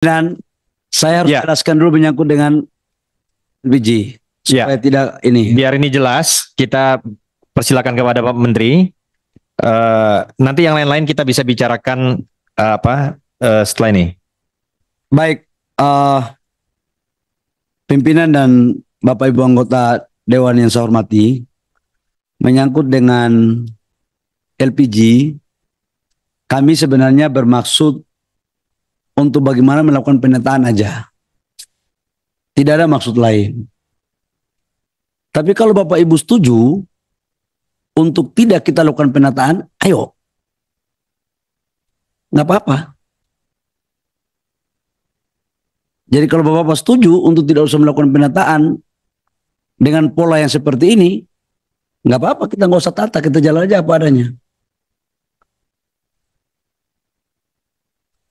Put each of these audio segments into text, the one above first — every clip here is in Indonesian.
Dan saya harus jelaskan dulu menyangkut dengan LPG supaya tidak ini. Biar ini jelas, kita persilakan kepada Pak Menteri. Nanti yang lain-lain kita bisa bicarakan setelah ini. Baik, pimpinan dan Bapak Ibu anggota Dewan yang saya hormati, menyangkut dengan LPG, kami sebenarnya bermaksud untuk bagaimana melakukan penataan aja. Tidak ada maksud lain. Tapi kalau Bapak Ibu setuju untuk tidak kita lakukan penataan, ayo. Nggak apa-apa. Jadi kalau Bapak-Bapak setuju untuk tidak usah melakukan penataan dengan pola yang seperti ini, nggak apa-apa, kita nggak usah tata, kita jalan aja apa adanya.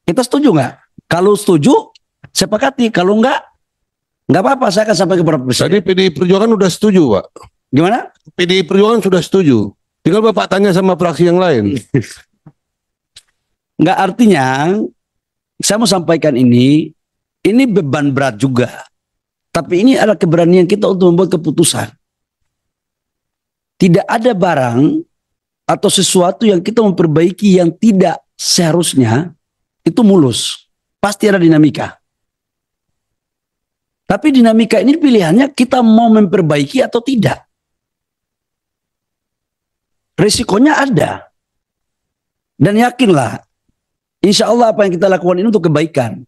Kita setuju nggak? Kalau setuju, sepakati. Kalau nggak apa-apa, saya akan sampai kepada Presiden. Tadi PDI Perjuangan sudah setuju, Pak. Gimana? PDI Perjuangan sudah setuju. Tinggal Bapak tanya sama fraksi yang lain. Nggak, artinya, saya mau sampaikan ini beban berat juga. Tapi ini adalah keberanian kita untuk membuat keputusan. Tidak ada barang atau sesuatu yang kita memperbaiki yang tidak seharusnya itu mulus. Pasti ada dinamika. Tapi dinamika ini pilihannya kita mau memperbaiki atau tidak. Risikonya ada. Dan yakinlah, insya Allah apa yang kita lakukan ini untuk kebaikan.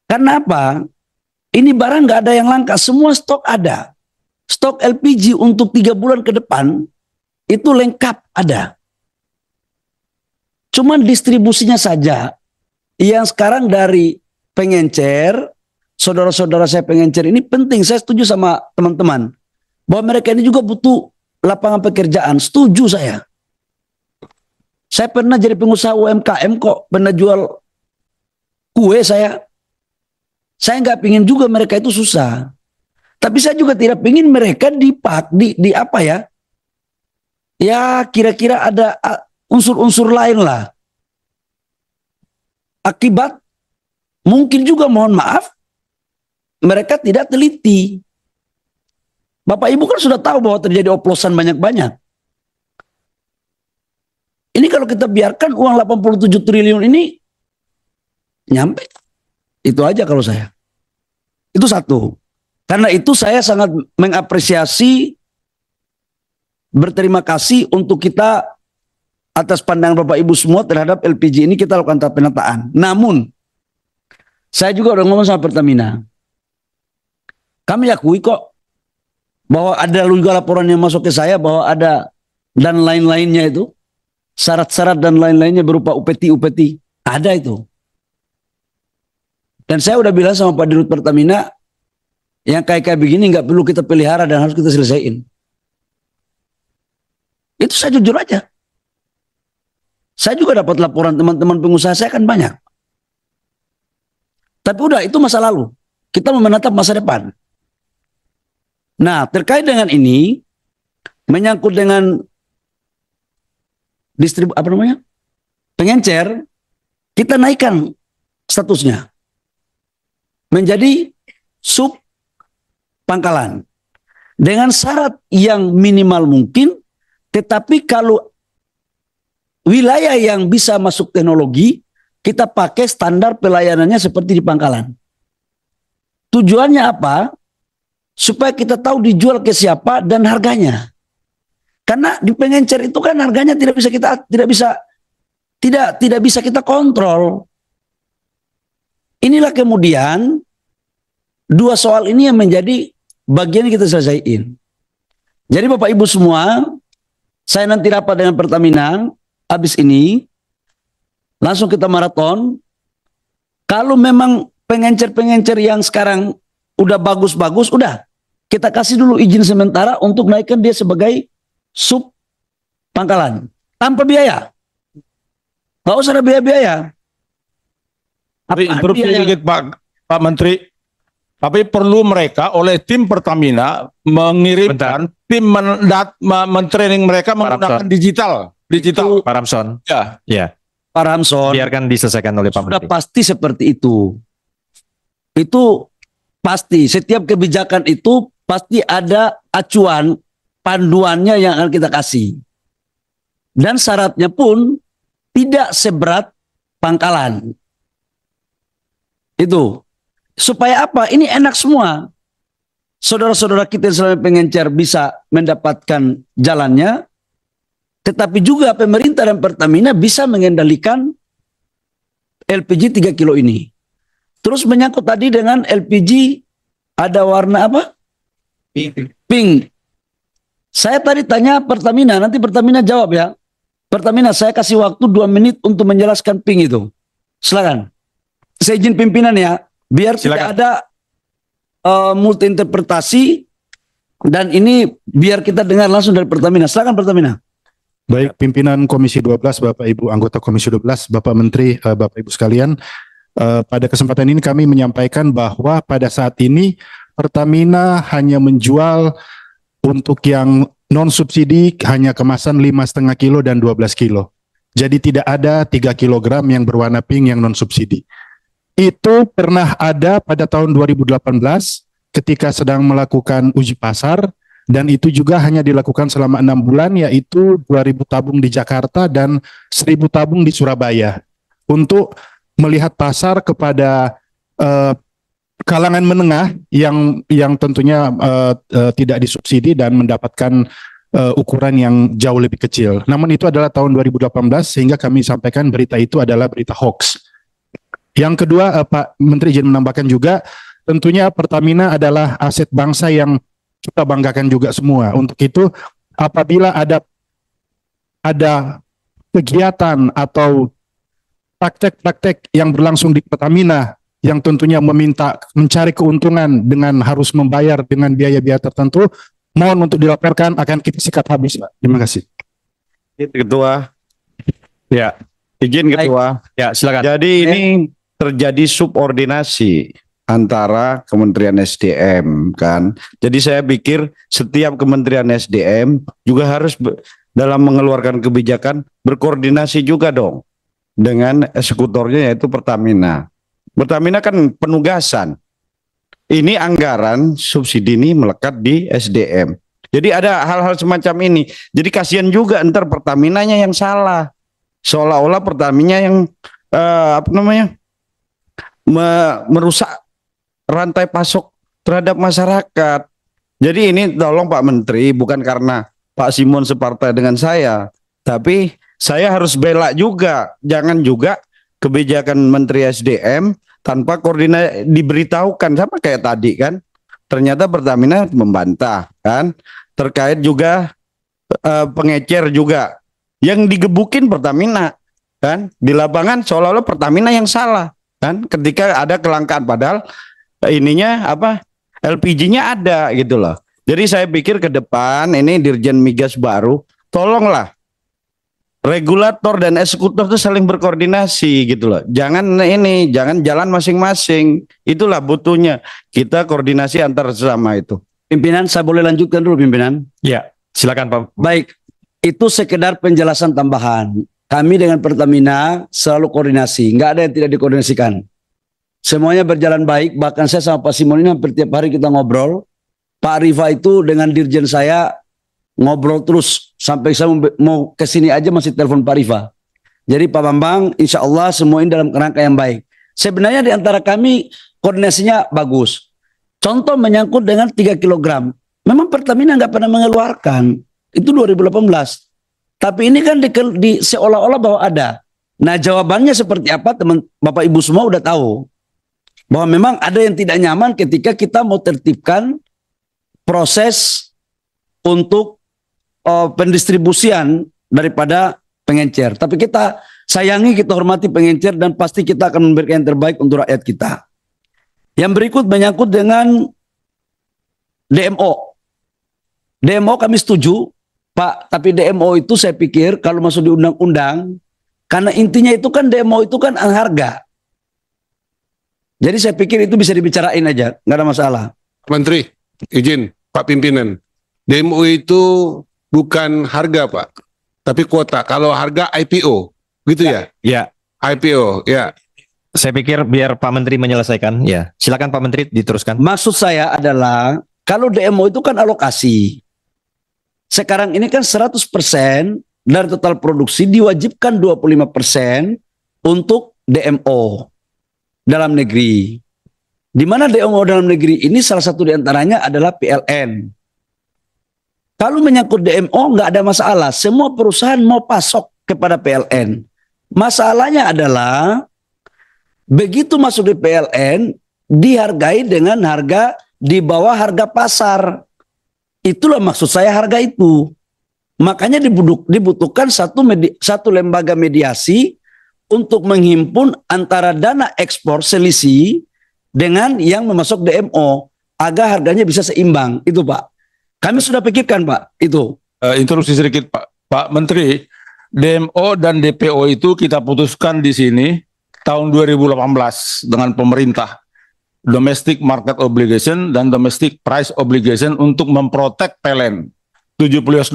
Karena apa? Ini barang nggak ada yang langka, semua stok ada. Stok LPG untuk 3 bulan ke depan itu lengkap ada. Cuman distribusinya saja yang sekarang dari pengencer, saudara-saudara saya pengencer ini penting. Saya setuju sama teman-teman bahwa mereka ini juga butuh lapangan pekerjaan. Setuju saya. Saya pernah jadi pengusaha UMKM kok, pernah jual kue saya. Saya nggak pingin juga mereka itu susah. Tapi saya juga tidak pingin mereka di apa ya? Ya kira-kira ada unsur-unsur lain lah. Akibat mungkin juga mohon maaf mereka tidak teliti. Bapak Ibu kan sudah tahu bahwa terjadi oplosan banyak-banyak. Ini kalau kita biarkan uang 87 triliun ini nyampe. Itu aja kalau saya. Itu satu. Karena itu saya sangat mengapresiasi, berterima kasih untuk kita atas pandangan Bapak Ibu semua terhadap LPG ini kita lakukan penataan. Namun, saya juga udah ngomong sama Pertamina. Kami akui kok bahwa ada juga laporan yang masuk ke saya bahwa ada dan lain-lainnya itu. Syarat-syarat dan lain-lainnya berupa UPT. Ada itu. Dan saya udah bilang sama Pak Dirut Pertamina, yang kayak begini nggak perlu kita pelihara dan harus kita selesaiin. Itu saya jujur aja. Saya juga dapat laporan teman-teman pengusaha saya kan banyak. Tapi udah itu masa lalu. Kita mau menatap masa depan. Nah terkait dengan ini, menyangkut dengan pengencer, kita naikkan statusnya menjadi sub pangkalan dengan syarat yang minimal mungkin, tetapi kalau wilayah yang bisa masuk teknologi kita pakai standar pelayanannya seperti di pangkalan. Tujuannya apa? Supaya kita tahu dijual ke siapa dan harganya. Karena di pengencer itu kan harganya tidak bisa kita kontrol. Inilah kemudian dua soal ini yang menjadi bagian yang kita selesaiin. Jadi Bapak Ibu semua, saya nanti rapat dengan Pertamina habis ini, langsung kita maraton. Kalau memang pengencer-pengencer yang sekarang udah bagus-bagus, udah kita kasih dulu izin sementara untuk naikkan dia sebagai sub pangkalan tanpa biaya. Nggak usah ada biaya-biaya. Sedikit Pak Menteri, tapi perlu mereka oleh tim Pertamina mengirimkan tim mentraining mereka menggunakan digital. Pak Ramson. Ya. Pak Ramson, Biarkan diselesaikan oleh Pak sudah Menteri. pasti seperti itu. Itu pasti. Setiap kebijakan itu pasti ada acuan, panduannya yang akan kita kasih. Dan syaratnya pun tidak seberat Pangkalan. Itu. Supaya apa? Ini enak semua. Saudara-saudara kita yang selama pengencer bisa mendapatkan jalannya, tetapi juga pemerintah dan Pertamina bisa mengendalikan LPG 3 kilo ini. Terus menyangkut tadi dengan LPG ada warna apa? Pink. Saya tadi tanya Pertamina, nanti Pertamina jawab ya. Pertamina, saya kasih waktu 2 menit untuk menjelaskan pink itu. Silakan. Saya izin pimpinan ya, biar tidak ada multi interpretasi, dan ini biar kita dengar langsung dari Pertamina. Silakan Pertamina. Baik, pimpinan Komisi 12, Bapak Ibu anggota Komisi 12, Bapak Menteri, Bapak Ibu sekalian, pada kesempatan ini kami menyampaikan bahwa pada saat ini Pertamina hanya menjual untuk yang non subsidi hanya kemasan 5,5 kilo dan 12 kilo. Jadi tidak ada 3 kilogram yang berwarna pink yang non subsidi. Itu pernah ada pada tahun 2018 ketika sedang melakukan uji pasar, dan itu juga hanya dilakukan selama 6 bulan, yaitu 2.000 tabung di Jakarta dan 1.000 tabung di Surabaya, untuk melihat pasar kepada kalangan menengah yang tentunya tidak disubsidi dan mendapatkan ukuran yang jauh lebih kecil. Namun itu adalah tahun 2018, sehingga kami sampaikan berita itu adalah berita hoax. Yang kedua, Pak Menteri izin menambahkan juga, tentunya Pertamina adalah aset bangsa yang kita banggakan juga semua. Untuk itu, apabila ada kegiatan atau praktek-praktek yang berlangsung di Pertamina yang tentunya mencari keuntungan dengan harus membayar dengan biaya-biaya tertentu, mohon untuk dilaporkan, akan kita sikat habis, Pak. Terima kasih. Ketua. Ya, izin Ketua. Ya, silakan. Jadi ini terjadi subordinasi antara Kementerian SDM kan. Jadi saya pikir setiap Kementerian SDM juga harus dalam mengeluarkan kebijakan berkoordinasi juga dong dengan eksekutornya, yaitu Pertamina. Pertamina kan penugasan. Ini anggaran subsidi ini melekat di SDM. Jadi ada hal-hal semacam ini. Jadi kasihan juga ntar Pertaminanya yang salah. Seolah-olah Pertamina yang merusak rantai pasok terhadap masyarakat. Jadi ini tolong Pak Menteri, bukan karena Pak Simon separtai dengan saya, tapi saya harus bela juga. Jangan juga kebijakan Menteri SDM tanpa koordinasi diberitahukan, sama kayak tadi kan. Ternyata Pertamina membantah kan. Terkait juga pengecer juga. Yang digebukin Pertamina kan. Di lapangan seolah-olah Pertamina yang salah kan, ketika ada kelangkaan, padahal ininya LPG-nya ada gitu loh. Jadi saya pikir ke depan ini Dirjen Migas baru, tolonglah regulator dan eksekutor itu saling berkoordinasi gitu loh. Jangan jalan masing-masing. Itulah butuhnya kita koordinasi antar sesama itu. Pimpinan, saya boleh lanjutkan dulu pimpinan? Ya, silakan Pak. Baik, itu sekedar penjelasan tambahan. Kami dengan Pertamina selalu koordinasi, nggak ada yang tidak dikoordinasikan. Semuanya berjalan baik, bahkan saya sama Pak Simon ini hampir tiap hari kita ngobrol. Pak Rifa itu dengan dirjen saya ngobrol terus, sampai saya mau kesini aja masih telepon Pak Rifa. Jadi Pak Bambang, insya Allah semua ini dalam kerangka yang baik. Sebenarnya di antara kami koordinasinya bagus. Contoh menyangkut dengan 3 kilogram. Memang Pertamina nggak pernah mengeluarkan, itu 2018. Tapi ini kan seolah-olah bahwa ada. Nah jawabannya seperti apa, teman Bapak Ibu semua udah tahu. Bahwa memang ada yang tidak nyaman ketika kita mau tertibkan proses untuk pendistribusian daripada pengencer. Tapi kita sayangi, kita hormati pengencer, dan pasti kita akan memberikan yang terbaik untuk rakyat kita. Yang berikut menyangkut dengan DMO. DMO kami setuju, Pak, tapi DMO itu saya pikir kalau masuk di undang-undang, karena intinya itu kan DMO itu kan harga. Jadi saya pikir itu bisa dibicarain aja, nggak ada masalah. Menteri, izin Pak Pimpinan. DMO itu bukan harga Pak, tapi kuota. Kalau harga IPO, gitu ya? Ya, IPO, ya. saya pikir biar Pak Menteri menyelesaikan. Ya, silakan Pak Menteri diteruskan. Maksud saya adalah kalau DMO itu kan alokasi. Sekarang ini kan 100% dari total produksi diwajibkan 25% untuk DMO dalam negeri. Di mana DMO dalam negeri ini salah satu diantaranya adalah PLN. Kalau menyangkut DMO nggak ada masalah. Semua perusahaan mau pasok kepada PLN. Masalahnya adalah begitu masuk di PLN dihargai dengan harga di bawah harga pasar. Itulah maksud saya harga itu. Makanya dibutuhkan satu lembaga mediasi untuk menghimpun antara dana ekspor selisih dengan yang memasuk DMO agar harganya bisa seimbang. Itu Pak. Kami sudah pikirkan Pak. Itu. Interupsi sedikit Pak. Pak Menteri, DMO dan DPO itu kita putuskan di sini tahun 2018 dengan pemerintah. Domestic Market Obligation dan Domestic Price Obligation untuk memprotek PLN $70.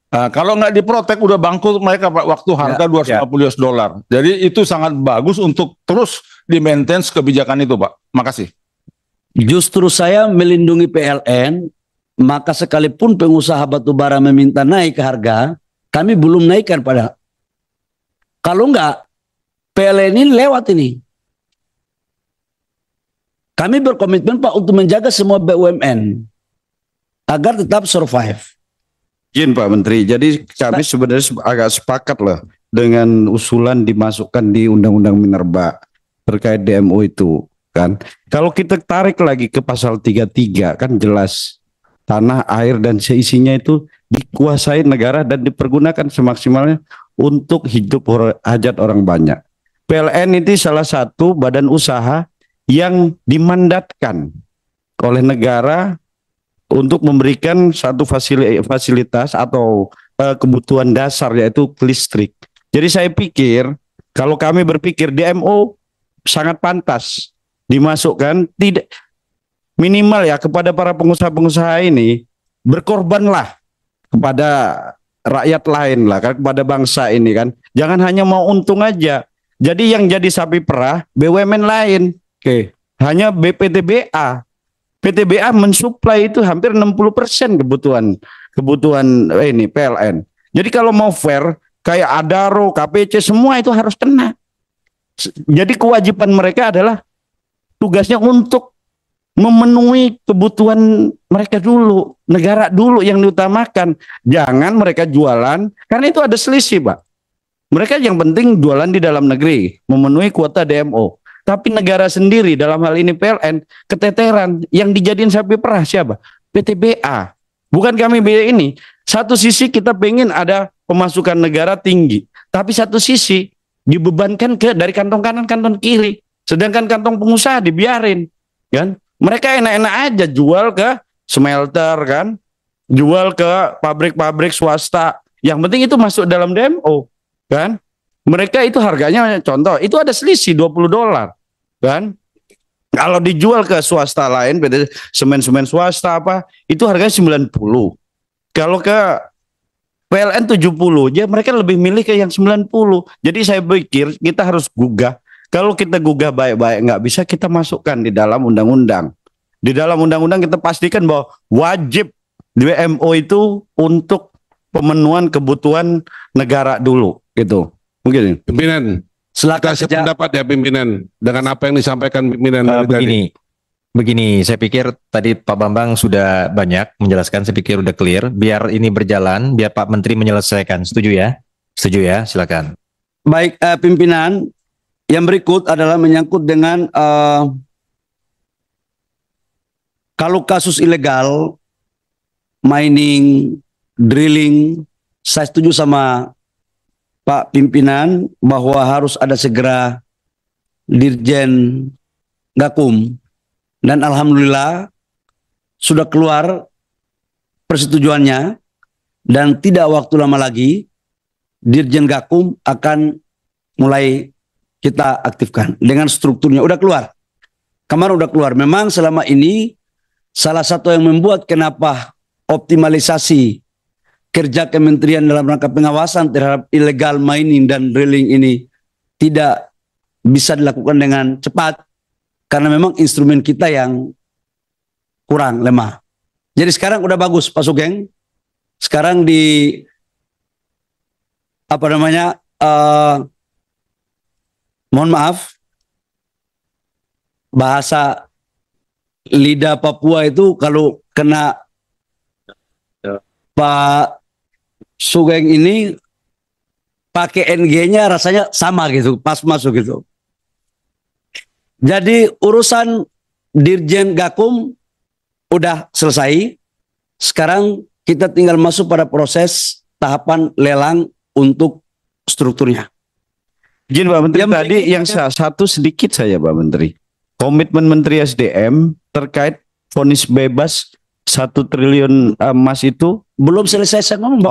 Kalau nggak diprotek udah bangkrut mereka Pak, waktu harga $250. Jadi itu sangat bagus untuk terus di-maintain kebijakan itu Pak. Makasih. Justru saya melindungi PLN, maka sekalipun pengusaha batubara meminta naik harga, kami belum naikkan pada. Kalau enggak, PLN ini lewat ini. Kami berkomitmen Pak untuk menjaga semua BUMN agar tetap survive. Izin Pak Menteri, jadi kami sebenarnya agak sepakat lah dengan usulan dimasukkan di Undang-Undang Minerba terkait DMO itu kan. Kalau kita tarik lagi ke pasal 33 kan jelas tanah, air dan seisinya itu dikuasai negara dan dipergunakan semaksimalnya untuk hidup hajat orang banyak. PLN itu salah satu badan usaha yang dimandatkan oleh negara untuk memberikan satu fasilitas atau kebutuhan dasar yaitu listrik. Jadi saya pikir kalau kami berpikir DMO sangat pantas dimasukkan, tidak minimal ya kepada para pengusaha-pengusaha ini berkorbanlah kepada rakyat lain lah kan, kepada bangsa ini kan. Jangan hanya mau untung aja. Jadi yang jadi sapi perah BUMN lain. Oke, hanya BPTBA. PTBA mensuplai itu hampir 60% kebutuhan ini PLN. Jadi kalau mau fair kayak Adaro, KPC semua itu harus kena. Jadi kewajiban mereka adalah tugasnya untuk memenuhi kebutuhan mereka dulu, negara dulu yang diutamakan. Jangan mereka jualan karena itu ada selisih, Pak. Mereka yang penting jualan di dalam negeri, memenuhi kuota DMO. Tapi negara sendiri dalam hal ini PLN keteteran, yang dijadiin sapi perah siapa? PTBA. Bukan kami ini. Satu sisi kita pengen ada pemasukan negara tinggi, tapi satu sisi dibebankan dari kantong kanan kantong kiri. Sedangkan kantong pengusaha dibiarin, kan? Mereka enak-enak aja jual ke smelter kan, jual ke pabrik-pabrik swasta. Yang penting itu masuk dalam DMO, kan? Mereka itu harganya contoh, itu ada selisih $20 kan. Kalau dijual ke swasta lain, semen-semen swasta apa, itu harganya 90. Kalau ke PLN 70, ya mereka lebih milih ke yang 90. Jadi saya pikir kita harus gugah. Kalau kita gugah baik-baik, nggak bisa kita masukkan di dalam undang-undang. Di dalam undang-undang kita pastikan bahwa wajib DMO itu untuk pemenuhan kebutuhan negara dulu, gitu. Mungkin Pimpinan, Silakan kasih pendapat ya pimpinan dengan apa yang disampaikan pimpinan dari tadi. Begini, saya pikir tadi Pak Bambang sudah banyak menjelaskan, saya pikir udah clear. Biar ini berjalan, biar Pak Menteri menyelesaikan. Setuju ya? Setuju ya? Silakan. Baik, pimpinan, yang berikut adalah menyangkut dengan kalau kasus ilegal, mining, drilling, saya setuju sama Pak Pimpinan bahwa harus ada segera Dirjen Gakum, dan alhamdulillah sudah keluar persetujuannya dan tidak waktu lama lagi Dirjen Gakum akan mulai kita aktifkan dengan strukturnya. Udah keluar, kemarin udah keluar. Memang selama ini salah satu yang membuat kenapa optimalisasi kerja kementerian dalam rangka pengawasan terhadap illegal mining dan drilling ini tidak bisa dilakukan dengan cepat karena memang instrumen kita yang kurang lemah. Jadi sekarang udah bagus Pak Sugeng. Sekarang di apa namanya? Mohon maaf, bahasa lidah Papua itu kalau kena Pak Sugeng ini pakai NG-nya rasanya sama gitu, pas masuk gitu. Jadi urusan Dirjen Gakum udah selesai. Sekarang kita tinggal masuk pada proses tahapan lelang untuk strukturnya. Izin Pak Menteri, Yang tadi yang satu sedikit saja Pak Menteri. Komitmen Menteri SDM terkait vonis bebas 1 triliun emas itu Belum selesai saya ngomong, Pak.